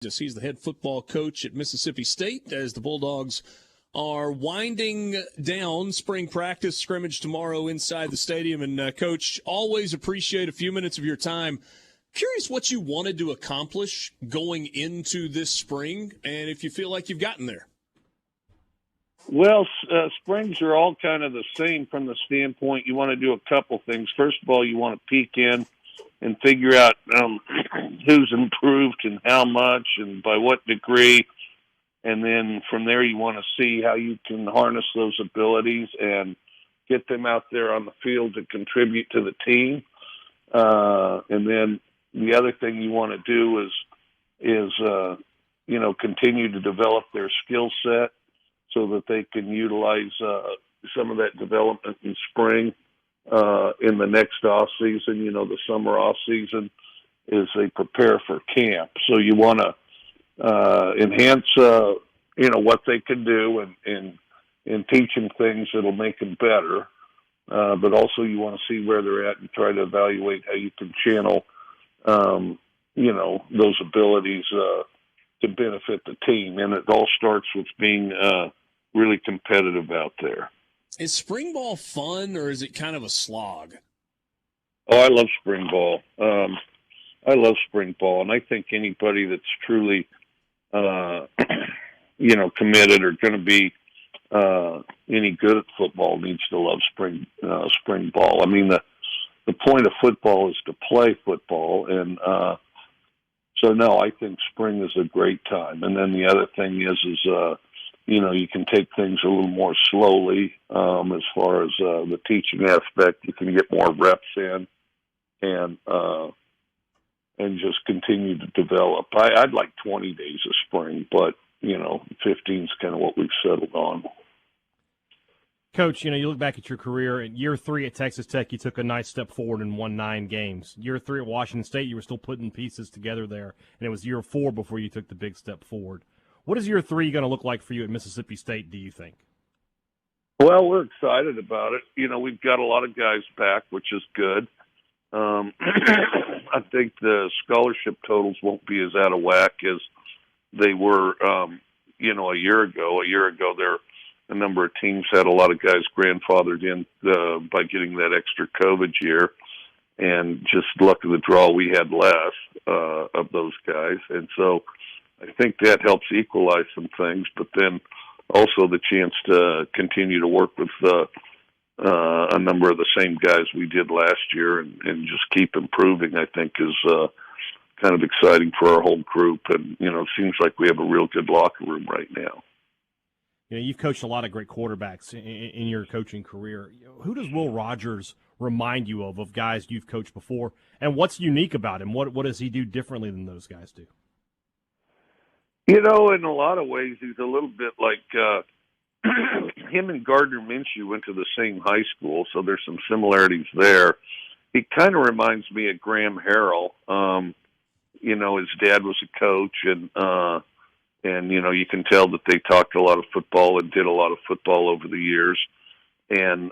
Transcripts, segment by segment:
He's the head football coach at Mississippi State as the Bulldogs are winding down spring practice scrimmage tomorrow inside the stadium. And, Coach, always appreciate a few minutes of your time. Curious what you wanted to accomplish going into this spring and if you feel like you've gotten there. Well, springs are all kind of the same from the standpoint you want to do a couple things. First of all, you want to peek in and figure out who's improved and how much and by what degree. And then from there, you want to see how you can harness those abilities and get them out there on the field to contribute to the team. And then the other thing you want to do is continue to develop their skill set so that they can utilize some of that development in spring. In the next off season, the summer off season, as they prepare for camp. So you want to enhance, what they can do and teach them things that'll make them better. But also you want to see where they're at and try to evaluate how you can channel, those abilities to benefit the team. And it all starts with being really competitive out there. Is spring ball fun, or is it kind of a slog? Oh, I love spring ball. I love spring ball, and I think anybody that's truly, committed or going to be any good at football needs to love spring ball. I mean, the point of football is to play football, and so no, I think spring is a great time. And then the other thing is you can take things a little more slowly as far as the teaching aspect. You can get more reps in and just continue to develop. I'd like 20 days of spring, but, 15 is kind of what we've settled on. Coach, you look back at your career. In year 3 at Texas Tech, you took a nice step forward and won 9 games. Year 3 at Washington State, you were still putting pieces together there, and it was year 4 before you took the big step forward. What is year 3 going to look like for you at Mississippi State, do you think? Well, we're excited about it. We've got a lot of guys back, which is good. I think the scholarship totals won't be as out of whack as they were, a year ago. A year ago, a number of teams had a lot of guys grandfathered in by getting that extra COVID year. And just luck of the draw, we had less of those guys. And so I think that helps equalize some things, but then also the chance to continue to work with a number of the same guys we did last year and just keep improving, I think, is kind of exciting for our whole group. And, it seems like we have a real good locker room right now. You've coached a lot of great quarterbacks in your coaching career. Who does Will Rogers remind you of guys you've coached before? And what's unique about him? What does he do differently than those guys do? In a lot of ways, he's a little bit like him and Gardner Minshew went to the same high school, so there's some similarities there. He kind of reminds me of Graham Harrell. His dad was a coach, and you can tell that they talked a lot of football and did a lot of football over the years. And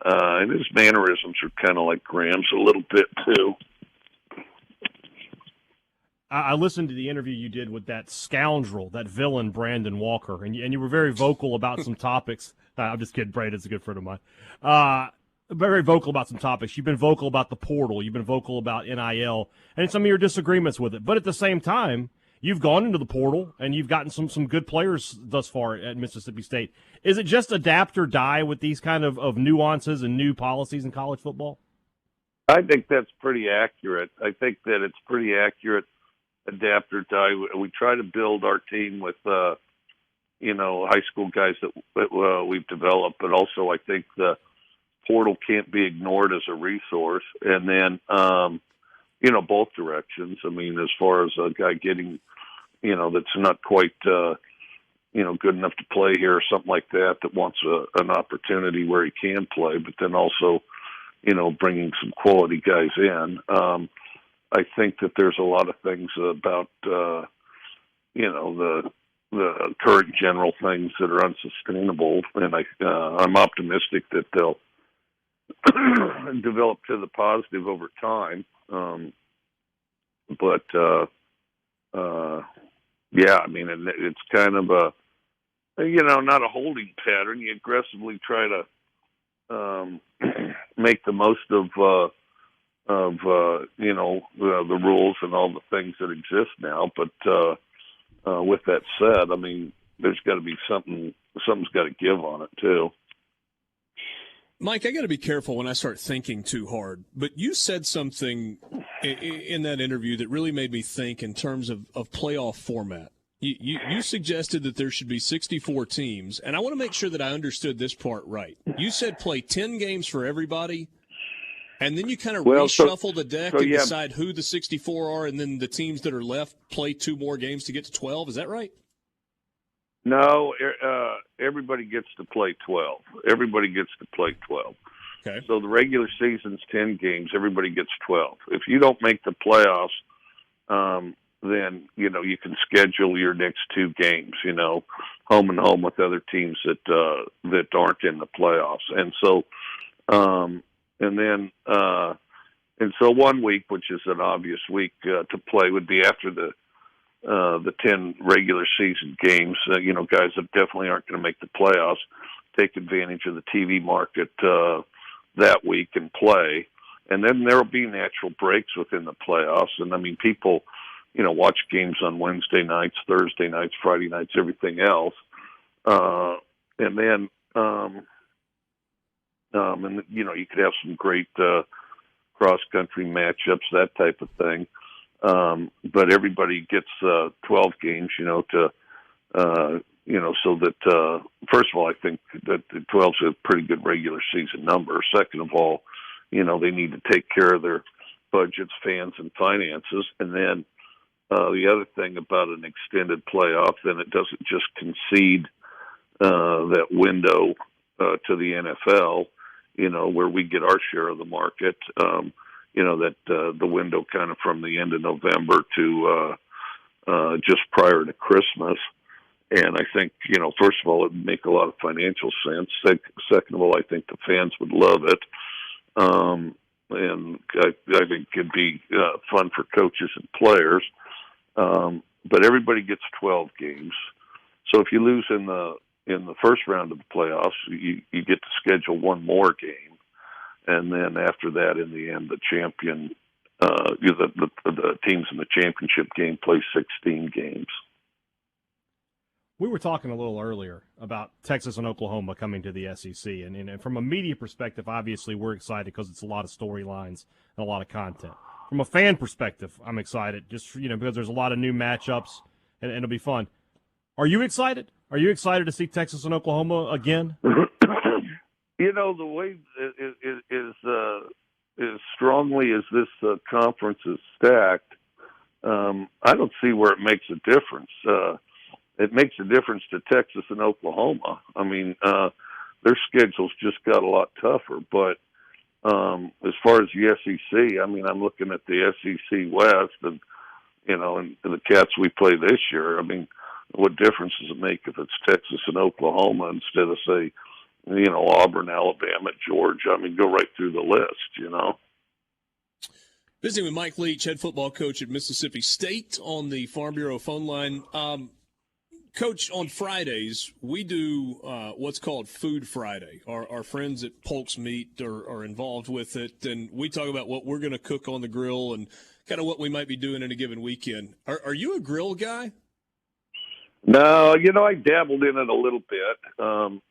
his mannerisms are kind of like Graham's a little bit too. I listened to the interview you did with that scoundrel, that villain, Brandon Walker, and you were very vocal about some topics. I'm just kidding. Brandon's a good friend of mine. Very vocal about some topics. You've been vocal about the portal. You've been vocal about NIL and some of your disagreements with it. But at the same time, you've gone into the portal and you've gotten some good players thus far at Mississippi State. Is it just adapt or die with these kind of nuances and new policies in college football? I think that's pretty accurate. I think that it's pretty accurate. Adapt or die. We try to build our team with, high school guys that we've developed, but also I think the portal can't be ignored as a resource. And then, both directions. I mean, as far as a guy getting, that's not quite, good enough to play here or something like that wants an opportunity where he can play, but then also, bringing some quality guys in. I think that there's a lot of things about, the current general things that are unsustainable, and I'm optimistic that they'll develop to the positive over time. But Yeah, I mean, and it's kind of not a holding pattern. You aggressively try to make the most of the rules and all the things that exist now. But with that said, I mean, there's got to be something's got to give on it too. Mike, I got to be careful when I start thinking too hard, but you said something in that interview that really made me think in terms of playoff format. You suggested that there should be 64 teams, and I want to make sure that I understood this part right. You said play 10 games for everybody, and then you kind of reshuffle the deck and decide who the 64 are, and then the teams that are left play 2 more games to get to 12. Is that right? No, everybody gets to play 12. Everybody gets to play 12. Okay. So the regular season's 10 games. Everybody gets 12. If you don't make the playoffs, then you can schedule your next 2 games. Home and home with other teams that aren't in the playoffs. And so, and so 1 week, which is an obvious week to play, would be after the 10 regular season games. Guys that definitely aren't going to make the playoffs take advantage of the TV market that week and play. And then there will be natural breaks within the playoffs. And, I mean, people, watch games on Wednesday nights, Thursday nights, Friday nights, everything else. And then, you could have some great cross-country matchups, that type of thing. But everybody gets 12 games, so that first of all, I think that the 12 is a pretty good regular season number. Second of all, they need to take care of their budgets, fans, and finances. And then the other thing about an extended playoff, then it doesn't just concede that window to the NFL, where we get our share of the market. The window kind of from the end of November to just prior to Christmas. And I think, first of all, it would make a lot of financial sense. Second of all, I think the fans would love it. And I think it'd be fun for coaches and players. But everybody gets 12 games. So if you lose in the first round of the playoffs, you get to schedule 1 more game. And then after that, in the end, the champion, the teams in the championship game play 16 games. We were talking a little earlier about Texas and Oklahoma coming to the SEC. And from a media perspective, obviously, we're excited because it's a lot of storylines and a lot of content. From a fan perspective, I'm excited just because there's a lot of new matchups and it'll be fun. Are you excited? Are you excited to see Texas and Oklahoma again? The way as strongly as this conference is stacked, I don't see where it makes a difference. It makes a difference to Texas and Oklahoma. I mean, their schedules just got a lot tougher. But as far as the SEC, I mean, I'm looking at the SEC West and the Cats we play this year. I mean, what difference does it make if it's Texas and Oklahoma instead of, say, Auburn, Alabama, Georgia? I mean, go right through the list, Visiting with Mike Leach, head football coach at Mississippi State, on the Farm Bureau phone line. Coach, on Fridays, we do what's called Food Friday. Our friends at Polk's Meat are involved with it, and we talk about what we're going to cook on the grill and kind of what we might be doing in a given weekend. Are you a grill guy? No, I dabbled in it a little bit, and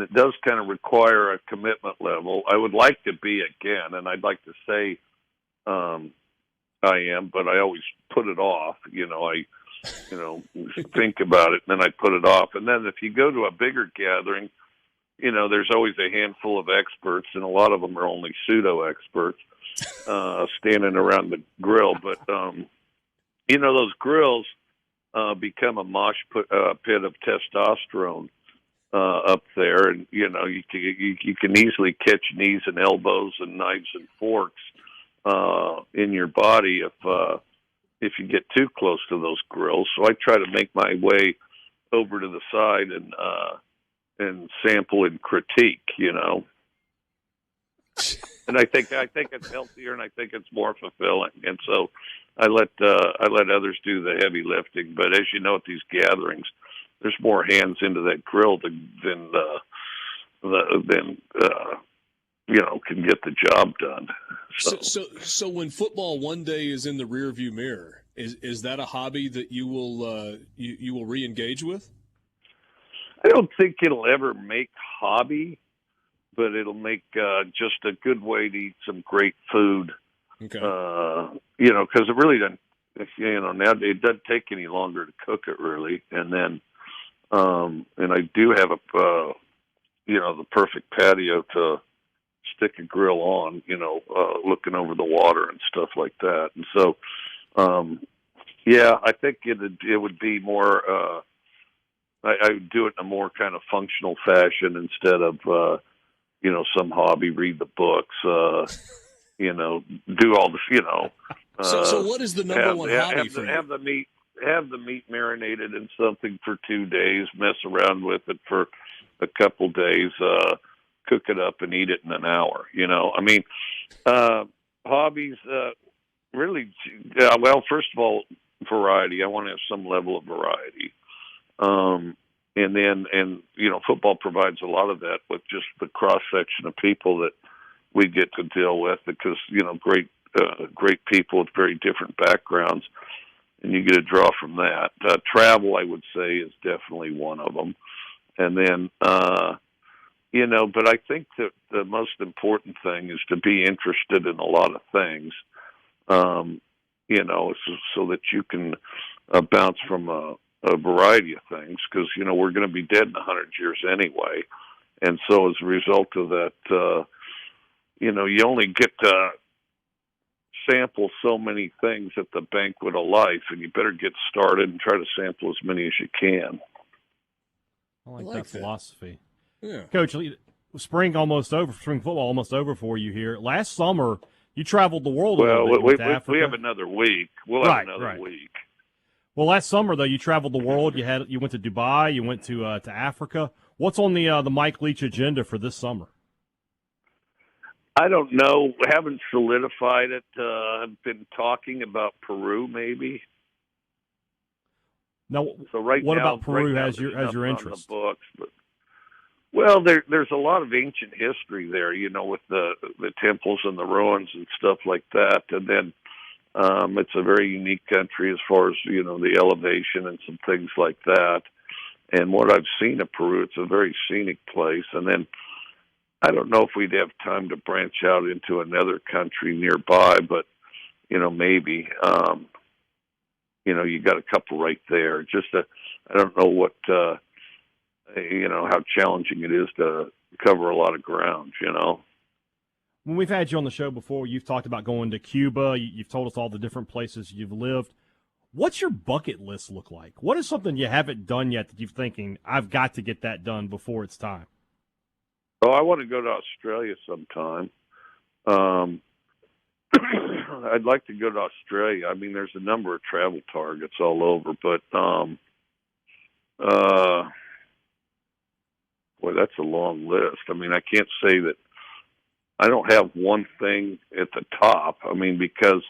it does kind of require a commitment level. I would like to be again, and I'd like to say I am, but I always put it off. I think about it, and then I put it off. And then if you go to a bigger gathering, there's always a handful of experts, and a lot of them are only pseudo-experts standing around the grill. But, those grills become a mosh pit of testosterone up there. And, you can easily catch knees and elbows and knives and forks in your body if you get too close to those grills. So I try to make my way over to the side and sample and critique, And I think it's healthier, and I think it's more fulfilling. And so I let others do the heavy lifting. But as you know, at these gatherings, there's more hands into that grill than can get the job done. So when football one day is in the rearview mirror, is that a hobby that you will you will re-engage with? I don't think it'll ever make hobby, but it'll make just a good way to eat some great food. Okay. Because it really doesn't. Nowadays it doesn't take any longer to cook it really, and then and I do have the perfect patio to stick a grill on, looking over the water and stuff like that. And so, I think it would be more, I would do it in a more kind of functional fashion instead of, some hobby, read the books, do all the, So what is the number one hobby for you? Have the meat marinated in something for 2 days, mess around with it for a couple days, cook it up and eat it in an hour. Hobbies, really, well, first of all, variety. I want to have some level of variety. Football provides a lot of that with just the cross section of people that we get to deal with because, great people with very different backgrounds, and you get a draw from that. Travel, I would say, is definitely one of them. And then, but I think that the most important thing is to be interested in a lot of things, so that you can bounce from a variety of things because, we're going to be dead in 100 years anyway. And so as a result of that, you only get to sample so many things at the banquet of life, and you better get started and try to sample as many as you can. I like that philosophy. Yeah. Coach, spring football almost over for you here. Last summer, you traveled the world a little bit. We have another week. We'll have another week. Well, last summer, though, you traveled the world. You went to Dubai. You went to Africa. What's on the Mike Leach agenda for this summer? I don't know. Haven't solidified it. I've been talking about Peru, maybe. Now, what about Peru has your interest? On the books, but, there's a lot of ancient history there, with the temples and the ruins and stuff like that. And then it's a very unique country as far as, the elevation and some things like that. And what I've seen of Peru, it's a very scenic place. And then I don't know if we'd have time to branch out into another country nearby, but, maybe. You got a couple right there. I don't know what, how challenging it is to cover a lot of ground, When we've had you on the show before, you've talked about going to Cuba. You've told us all the different places you've lived. What's your bucket list look like? What is something you haven't done yet that you're thinking, I've got to get that done before it's time? Oh, I want to go to Australia sometime. I'd like to go to Australia. I mean, there's a number of travel targets all over, but that's a long list. I mean, I can't say that I don't have one thing at the top. I mean, because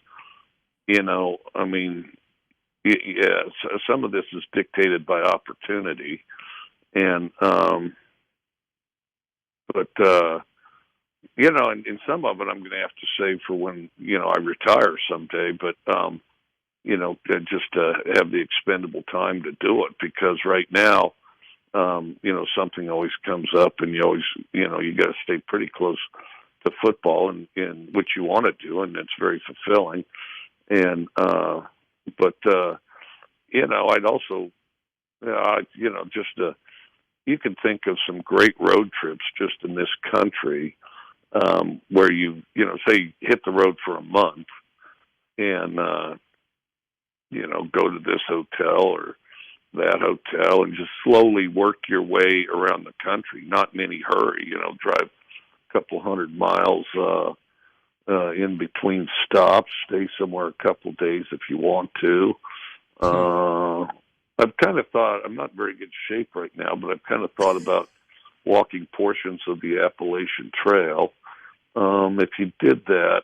some of this is dictated by opportunity, and and some of it I'm going to have to save for when, I retire someday, but, just to have the expendable time to do it because right now, something always comes up and you always, you got to stay pretty close to football and what you want to do. And it's very fulfilling. And, I'd also, you can think of some great road trips just in this country, where you say hit the road for a month and, go to this hotel or that hotel and just slowly work your way around the country, not in any hurry, drive a couple 100 miles, in between stops, stay somewhere a couple days if you want to. I've kind of thought, I'm not in very good shape right now, but I've kind of thought about walking portions of the Appalachian Trail. If you did that,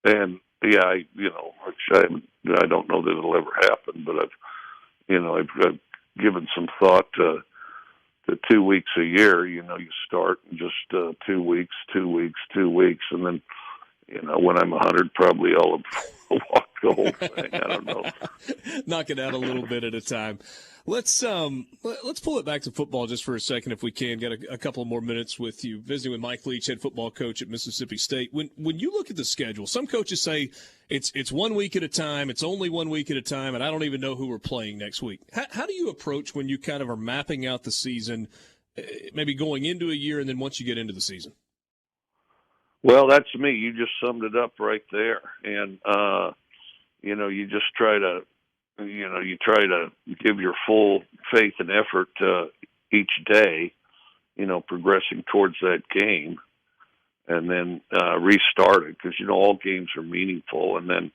and I don't know that it'll ever happen, but I've given some thought to 2 weeks a year. You start in just 2 weeks, 2 weeks, 2 weeks, and then when I'm 100, probably I'll walk the whole thing. I don't know. Knock it out a little bit at a time. Let's pull it back to football just for a second, if we can. Get a couple more minutes with you, visiting with Mike Leach, head football coach at Mississippi State. When you look at the schedule, some coaches say it's 1 week at a time, it's only 1 week at a time, and I don't even know who we're playing next week. How do you approach when you kind of are mapping out the season, maybe going into a year, and then once you get into the season? Well, that's me. You just summed it up right there, and you just try to. You try to give your full faith and effort each day, progressing towards that game, and then restart it, because, all games are meaningful. And then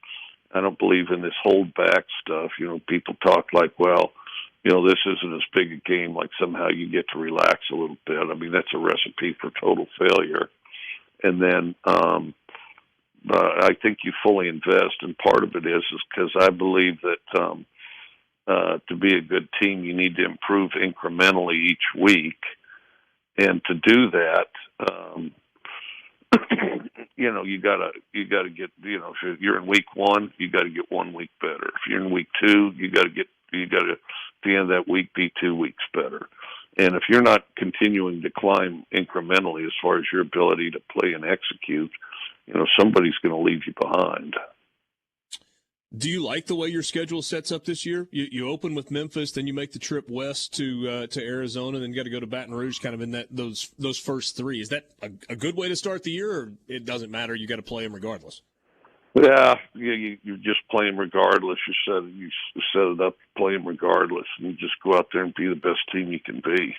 I don't believe in this hold back stuff. People talk like, well, this isn't as big a game, like somehow you get to relax a little bit. I mean, that's a recipe for total failure. And then I think you fully invest, and part of it is because I believe that to be a good team, you need to improve incrementally each week, and to do that, you gotta get, if you're in week 1, you got to get 1 week better. If you're in week 2, you got to at the end of that week be 2 weeks better. And if you're not continuing to climb incrementally as far as your ability to play and execute, somebody's going to leave you behind. Do you like the way your schedule sets up this year? You open with Memphis, then you make the trip west to Arizona, then you got to go to Baton Rouge, kind of in those first 3. Is that a good way to start the year, or it doesn't matter? You got to play them regardless. Yeah, you just play them regardless. You set it up, play them regardless, and you just go out there and be the best team you can be.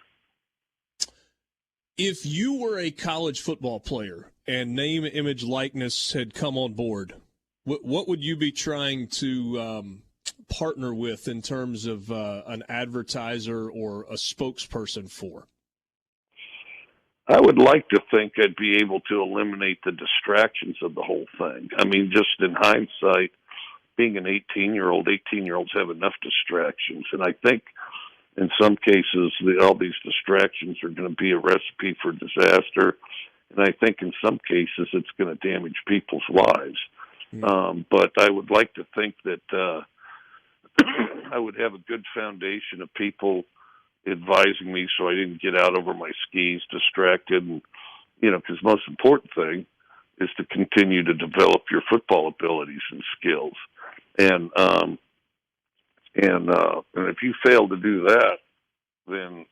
If you were a college football player and name, image, likeness had come on board, what would you be trying to partner with in terms of an advertiser or a spokesperson for? I would like to think I'd be able to eliminate the distractions of the whole thing. I mean, just in hindsight, being an 18-year-olds have enough distractions. And I think in some cases, all these distractions are going to be a recipe for disaster. And I think in some cases, it's going to damage people's lives. But I would like to think that I would have a good foundation of people advising me so I didn't get out over my skis distracted. And, because the most important thing is to continue to develop your football abilities and skills. And if you fail to do that, then,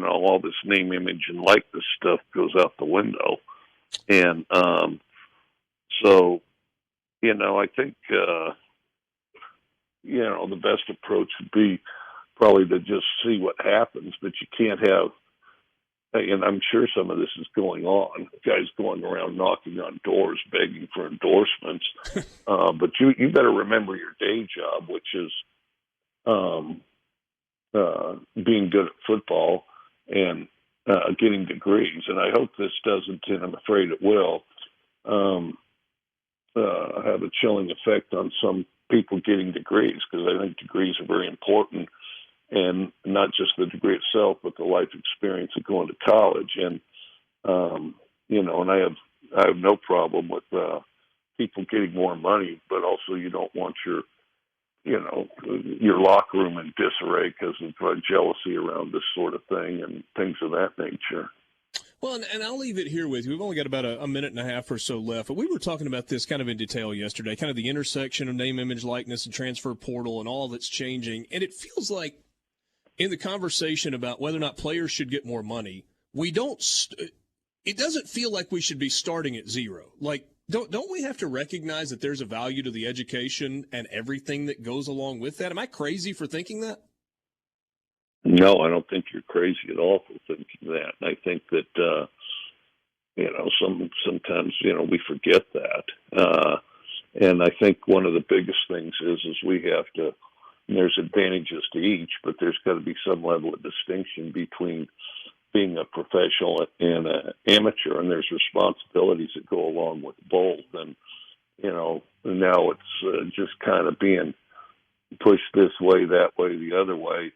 all this name, image, and likeness stuff goes out the window. And so, I think, the best approach would be probably to just see what happens, but you can't have, and I'm sure some of this is going on, guys going around knocking on doors, begging for endorsements. But you better remember your day job, which is being good at football and getting degrees. And I hope this doesn't, and I'm afraid it will, have a chilling effect on some people getting degrees, because I think degrees are very important, and not just the degree itself, but the life experience of going to college. And and I have no problem with people getting more money, but also you don't want your locker room in disarray because of jealousy around this sort of thing and things of that nature. Well, and I'll leave it here with you. We've only got about a minute and a half or so left, but we were talking about this kind of in detail yesterday, kind of the intersection of name, image, likeness, and transfer portal and all that's changing. And it feels like in the conversation about whether or not players should get more money, it doesn't feel like we should be starting at zero. Like, don't we have to recognize that there's a value to the education and everything that goes along with that? Am I crazy for thinking that? No, I don't think you're crazy at all for thinking that. And I think that, sometimes, we forget that. And I think one of the biggest things is we have to, and there's advantages to each, but there's got to be some level of distinction between being a professional and an amateur, and there's responsibilities that go along with both. And, and now it's just kind of being pushed this way, that way, the other way,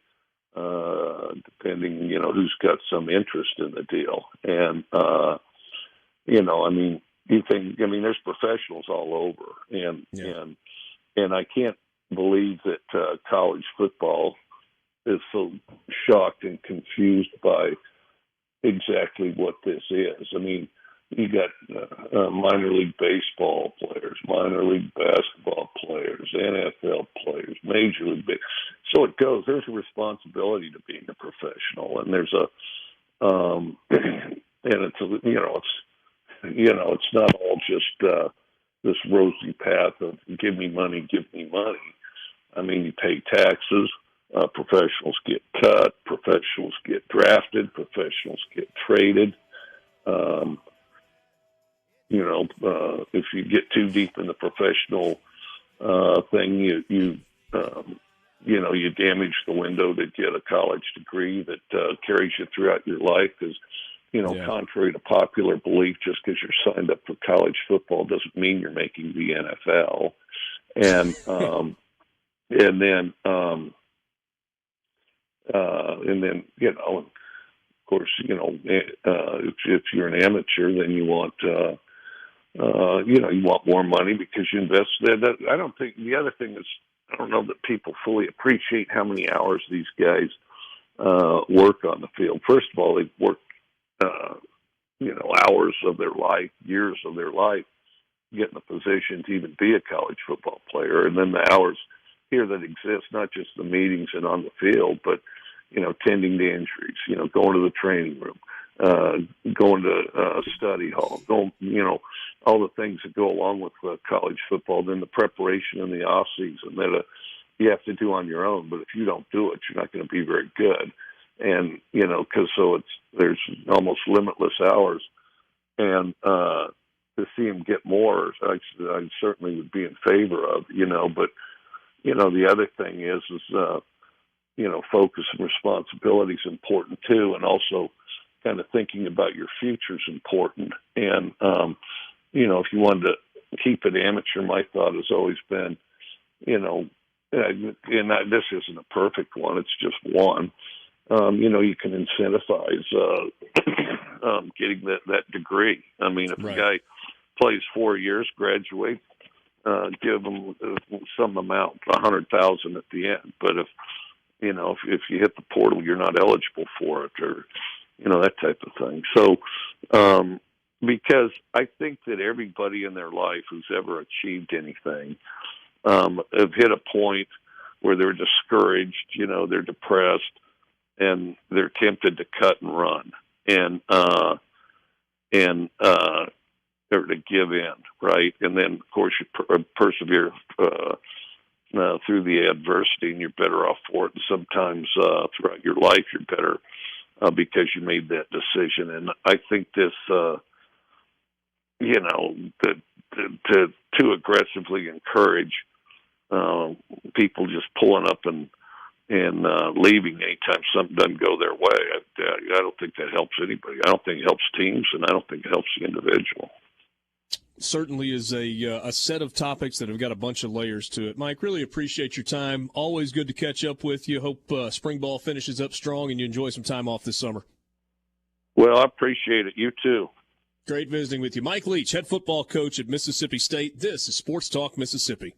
depending, who's got some interest in the deal. And, there's professionals all over, and I can't believe that college football is so shocked and confused by exactly what this is. I mean, you got minor league baseball players, minor league basketball players, NFL players, major league baseball. So it goes. There's a responsibility to being a professional, and there's and it's not all just this rosy path of give me money, give me money. I mean, you pay taxes. Professionals get cut. Professionals get drafted. Professionals get traded. If you get too deep in the professional thing, you damage the window to get a college degree that carries you throughout your life. Because contrary to popular belief, just because you're signed up for college football doesn't mean you're making the NFL. And of course, if you're an amateur, then you want you want more money because you invest there. I don't think the other thing is, I don't know that people fully appreciate how many hours these guys work on the field. First of all, they work hours of their life, years of their life, getting a position to even be a college football player, and then the hours here that exist, not just the meetings and on the field, but tending to injuries, going to the training room, going to study hall, all the things that go along with college football, then the preparation in the off season that you have to do on your own. But if you don't do it, you're not going to be very good. And, there's almost limitless hours. And to see him get more, I certainly would be in favor of, but, the other thing is focus and responsibility is important too. And also kind of thinking about your future is important. And, if you wanted to keep it amateur, my thought has always been, and this isn't a perfect one, it's just one. You can incentivize getting that degree. I mean, if a guy plays 4 years, graduates, give them some amount, $100,000 at the end. But if you hit the portal, you're not eligible for it, or that type of thing. So, because I think that everybody in their life who's ever achieved anything have hit a point where they're discouraged, they're depressed, and they're tempted to cut and run, or to give in, right? And then, of course, you persevere through the adversity, and you're better off for it. And sometimes throughout your life, you're better because you made that decision. And I think this, to aggressively encourage people just pulling up and leaving anytime something doesn't go their way, I don't think that helps anybody. I don't think it helps teams, and I don't think it helps the individual. Certainly is a set of topics that have got a bunch of layers to it. Mike, really appreciate your time. Always good to catch up with you. Hope spring ball finishes up strong and you enjoy some time off this summer. Well, I appreciate it. You too. Great visiting with you. Mike Leach, head football coach at Mississippi State. This is Sports Talk Mississippi.